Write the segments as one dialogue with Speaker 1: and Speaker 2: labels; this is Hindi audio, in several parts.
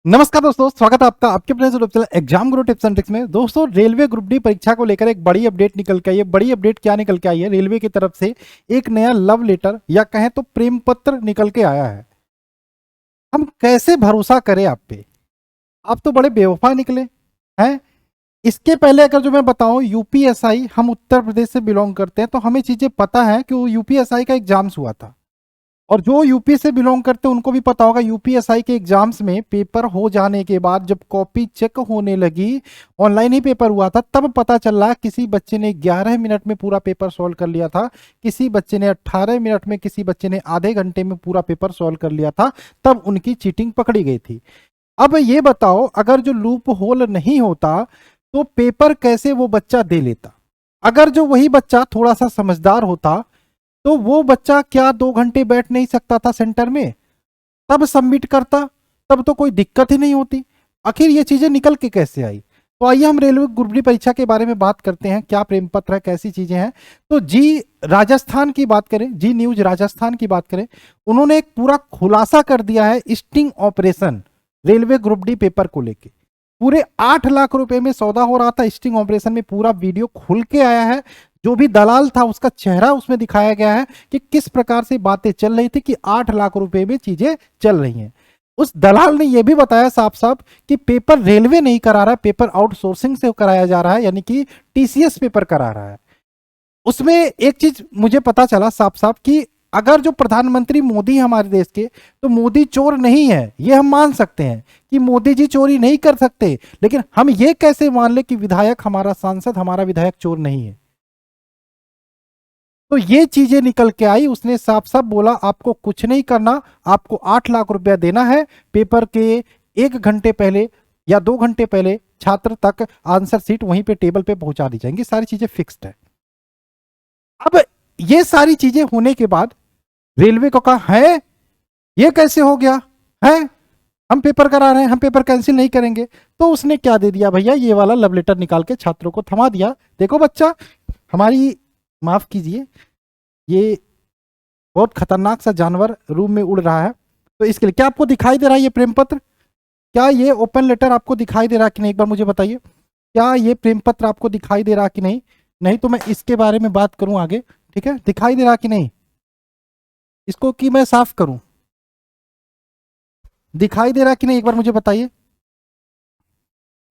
Speaker 1: नमस्कार दोस्तों, स्वागत है आपका आपके अपने YouTube channel exam Guru tips and tricks में। दोस्तों, रेलवे ग्रुप डी परीक्षा को लेकर एक बड़ी अपडेट निकल के आई है। बड़ी अपडेट क्या निकल के आई है? रेलवे की तरफ से एक नया लव लेटर या कहें तो प्रेम पत्र निकल के आया है। हम कैसे भरोसा करें आप पे? आप तो बड़े बेवफा निकले हैं। इसके पहले अगर जो मैं बताऊं, यूपीएसआई, हम उत्तर प्रदेश से बिलोंग करते हैं तो हमें चीजें पता है कि वो यूपीएसआई का एग्जाम्स हुआ था। और जो यूपी से बिलोंग करते हैं उनको भी पता होगा, यूपीएसआई के एग्जाम्स में पेपर हो जाने के बाद जब कॉपी चेक होने लगी, ऑनलाइन ही पेपर हुआ था, तब पता चल रहा किसी बच्चे ने 11 मिनट में पूरा पेपर सॉल्व कर लिया था, किसी बच्चे ने 18 मिनट में, किसी बच्चे ने आधे घंटे में पूरा पेपर सॉल्व कर लिया था। तब उनकी चीटिंग पकड़ी गई थी। अब ये बताओ, अगर जो लूप होल नहीं होता तो पेपर कैसे वो बच्चा दे लेता? अगर जो वही बच्चा थोड़ा सा समझदार होता तो वो बच्चा क्या 2 घंटे बैठ नहीं सकता था सेंटर में, तब सबमिट करता, तब तो कोई दिक्कत ही नहीं होती। आखिर ये चीजें निकल के कैसे आई? तो आइए हम रेलवे ग्रुप डी परीक्षा के बारे में बात करते हैं। क्या प्रेम पत्र है, कैसी चीजें हैं। तो जी राजस्थान की बात करें, जी न्यूज राजस्थान की बात करें, उन्होंने एक पूरा खुलासा कर दिया है sting operation railway group D paper को लेके। पूरे 8 लाख रुपए में सौदा हो रहा था स्टिंग ऑपरेशन में। पूरा वीडियो खुल के आया है। जो भी दलाल था उसका चेहरा उसमें दिखाया गया है कि किस प्रकार से बातें चल रही थी कि 8 लाख रुपए में चीजें चल रही हैं। उस दलाल ने यह भी बताया साफ साफ कि पेपर रेलवे नहीं करा रहा है, पेपर आउटसोर्सिंग से कराया जा रहा है, यानी कि टीसीएस पेपर करा रहा है। उसमें एक चीज मुझे पता चला साफ साफ कि अगर जो प्रधानमंत्री मोदी है हमारे देश के, तो मोदी चोर नहीं है, ये हम मान सकते हैं कि मोदी जी चोरी नहीं कर सकते। लेकिन हम ये कैसे मान ले कि विधायक, हमारा सांसद, हमारा विधायक चोर नहीं है? तो ये चीजें निकल के आई। उसने साफ साफ बोला आपको कुछ नहीं करना, आपको 8 लाख रुपया देना है। पेपर के 1 घंटे पहले या 2 घंटे पहले छात्र तक आंसर सीट वहीं पे टेबल पे पहुंचा दी जाएंगी। सारी चीजें फिक्स्ड है। अब ये सारी चीजें होने के बाद रेलवे को कहा है ये कैसे हो गया है, हम पेपर करा रहे हैं, हम पेपर कैंसिल नहीं करेंगे। तो उसने क्या दे दिया भैया, ये वाला लव लेटर निकाल के छात्रों को थमा दिया। देखो बच्चा, हमारी, माफ कीजिए, ये बहुत खतरनाक सा जानवर रूम में उड़ रहा है, तो इसके लिए क्या आपको दिखाई दे रहा है ये प्रेम पत्र? क्या ये ओपन लेटर आपको दिखाई दे रहा है कि नहीं? एक बार मुझे बताइए, क्या ये प्रेम पत्र आपको दिखाई दे रहा कि नहीं? नहीं तो मैं इसके बारे में बात करूं आगे। ठीक है, दिखाई दे रहा कि नहीं? इसको कि मैं साफ करूं? दिखाई दे रहा कि नहीं, एक बार मुझे बताइए।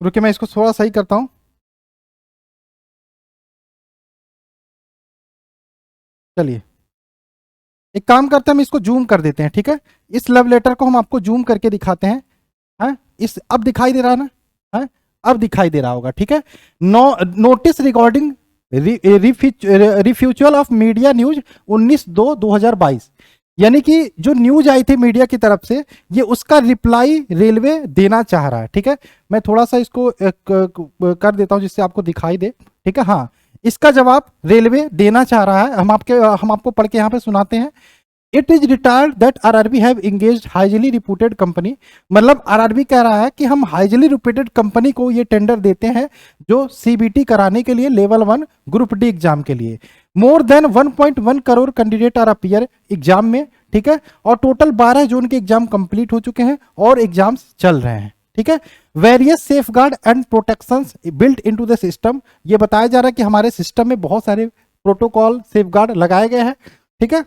Speaker 1: रुकिए, मैं इसको थोड़ा सही करता हूं। चलिए, एक काम करते हैं, हम इसको जूम कर देते हैं। ठीक है, इस लव लेटर को हम आपको जूम करके दिखाते हैं। है इस, अब दिखाई दे रहा है ना? है, अब दिखाई दे रहा होगा। ठीक है, notice recording refusal of media news 19/2/2022, यानी कि जो न्यूज आई थी मीडिया की तरफ से, ये उसका रिप्लाई रेलवे देना चाह रहा है। ठीक है, मैं थोड़ा सा इसको कर देता हूं जिससे आपको दिखाई दे। ठीक है, हाँ, इसका जवाब रेलवे देना चाह रहा है। हम आपको पढ़ के यहाँ पे सुनाते हैं। It is reiterated that RRB have engaged highly reputed company, मतलब आरआरबी कह रहा है कि हम हाइजली रिप्यूटेड कंपनी को ये टेंडर देते हैं जो सीबीटी कराने के लिए, लेवल 1 ग्रुप डी एग्जाम के लिए। More than 1.1 crore candidate are appear exam में। ठीक है, और टोटल 12 जून के एग्जाम कंप्लीट हो चुके हैं और एग्जाम्स चल रहे हैं। ठीक है, various safe guard and protections built into the system, ये बताया जा रहा है कि हमारे सिस्टम में बहुत सारे प्रोटोकॉल, सेफ गार्ड लगाए गए हैं। ठीक है,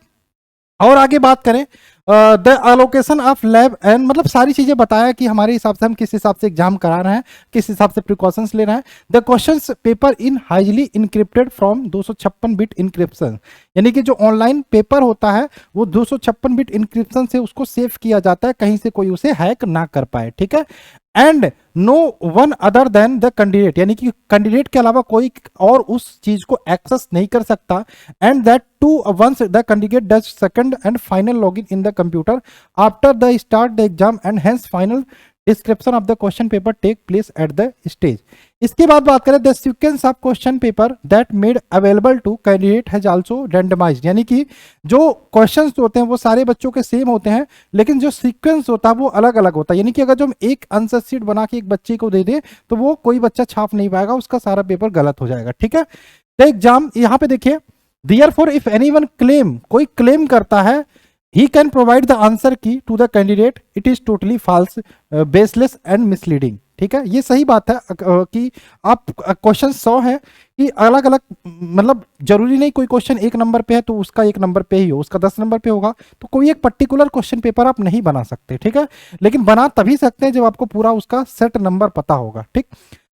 Speaker 1: और आगे बात करें, the allocation of lab and, मतलब सारी चीजें बताया कि हमारे हिसाब से हम किस हिसाब से एग्जाम करा रहे हैं, किस हिसाब से प्रिकॉशंस ले रहे हैं। The questions paper in highly encrypted from 256 bit encryption, यानी कि जो ऑनलाइन पेपर होता है वो 256 बिट इनक्रिप्शन से उसको सेव किया जाता है, कहीं से कोई उसे हैक ना कर पाए। ठीक है, and no one other than the candidate, यानी कि कैंडिडेट के अलावा कोई और उस चीज को एक्सेस नहीं कर सकता। And that to once the candidate does second and final login in the computer after the start the exam and hence final description of the question paper take place at the stage. इसके बाद बात करें, the sequence of question paper that made available to candidate has also randomised, यानी कि जो क्वेश्चंस होते हैं वो सारे बच्चों के सेम होते हैं, लेकिन जो सीक्वेंस होता है वो अलग अलग होता है। यानी कि अगर जो हम एक आंसर शीट बना के एक बच्चे को दे दें तो वो कोई बच्चा छाप नहीं पाएगा, उसका सारा पेपर गलत हो जाएगा। ठीक है, द एग्जाम, यहाँ पे देखिए, देयरफॉर इफ एनीवन क्लेम, कोई क्लेम करता है he can provide the answer key to the candidate, it is totally false, baseless and misleading. ठीक है, ये सही बात है कि आप क्वेश्चन 100 है कि अलग अलग, मतलब जरूरी नहीं कोई क्वेश्चन 1 नंबर पे है तो उसका 1 नंबर पे ही हो, उसका 10 नंबर पे होगा, तो कोई एक पर्टिकुलर क्वेश्चन पेपर आप नहीं बना सकते। ठीक है, लेकिन बना तभी सकते हैं जब आपको पूरा उसका सेट नंबर पता होगा। ठीक,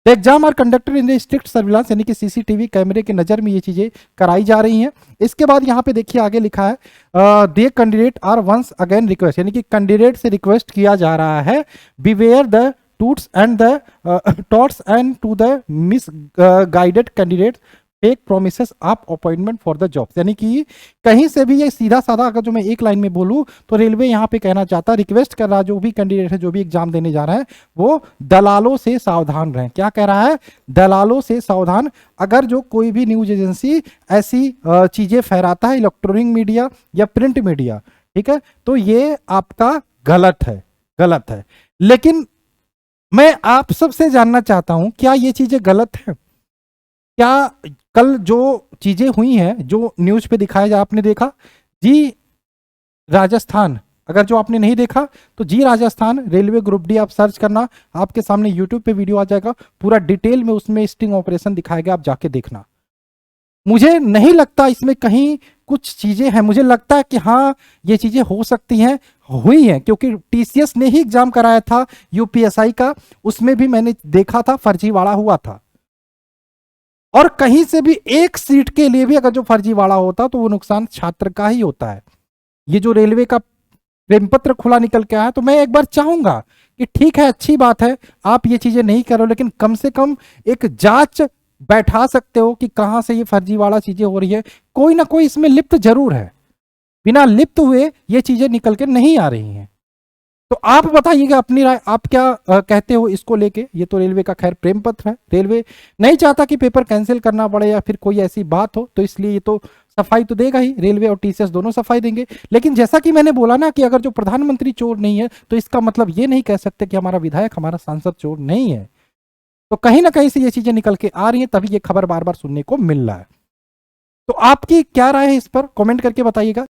Speaker 1: the exam are conducted in the strict surveillance, यानी कि सीसीटीवी कैमरे की नजर में ये चीजें कराई जा रही हैं। इसके बाद यहाँ पे देखिए आगे लिखा है the candidate are once again request, यानी कि कैंडिडेट से रिक्वेस्ट किया जा रहा है beware the touts and the touts and to the misguided candidate fake promises of appointment for the job, यानी कि कहीं से भी ये सीधा साधा अगर जो मैं एक लाइन में बोलूं तो रेलवे यहाँ पे कहना चाहता, रिक्वेस्ट कर रहा जो भी कैंडिडेट है, जो भी एग्जाम देने जा रहा है, वो दलालों से सावधान रहें। क्या कह रहा है? दलालों से सावधान। अगर जो कोई भी न्यूज एजेंसी ऐसी चीजें फहराता है, इलेक्ट्रॉनिक मीडिया या प्रिंट मीडिया, ठीक है, तो ये आपका गलत है, गलत है। लेकिन मैं आप सबसे जानना चाहता हूं, क्या ये चीजें गलत है? क्या कल जो चीजें हुई हैं, जो न्यूज पे दिखाया जा, आपने देखा जी राजस्थान, अगर जो आपने नहीं देखा तो जी राजस्थान रेलवे ग्रुप डी आप सर्च करना, आपके सामने यूट्यूब पे वीडियो आ जाएगा, पूरा डिटेल में उसमें स्टिंग ऑपरेशन दिखाया गया, आप जाके देखना। मुझे नहीं लगता इसमें कहीं कुछ चीजें हैं, मुझे लगता है कि हाँ ये चीजें हो सकती हैं, हुई हैं, क्योंकि टीसीएस ने ही एग्जाम कराया था यूपीएसआई का, उसमें भी मैंने देखा था फर्जीवाड़ा हुआ था। और कहीं से भी एक सीट के लिए भी अगर जो फर्जीवाड़ा होता तो वो नुकसान छात्र का ही होता है। ये जो रेलवे का प्रेमपत्र खुला निकल के आया, तो मैं एक बार चाहूंगा कि ठीक है, अच्छी बात है आप ये चीजें नहीं करो, लेकिन कम से कम एक जांच बैठा सकते हो कि कहां से ये फर्जीवाड़ा चीजें हो रही है, कोई ना कोई इसमें लिप्त जरूर है, बिना लिप्त हुए ये चीजें निकल के नहीं आ रही हैं। तो आप बताइएगा अपनी राय, आप क्या कहते हो इसको लेके? ये तो रेलवे का खैर प्रेम पत्र है, रेलवे नहीं चाहता कि पेपर कैंसिल करना पड़े या फिर कोई ऐसी बात हो, तो इसलिए ये तो सफाई तो देगा ही, रेलवे और टीसीएस दोनों सफाई देंगे। लेकिन जैसा कि मैंने बोला ना कि अगर जो प्रधानमंत्री चोर नहीं है तो इसका मतलब ये नहीं कह सकते कि हमारा विधायक, हमारा सांसद चोर नहीं है। तो कहीं ना कहीं से ये चीजें निकल के आ रही हैं, तभी ये खबर बार बार सुनने को मिल रहा है। तो आपकी क्या राय है इस पर, कमेंट करके बताइएगा।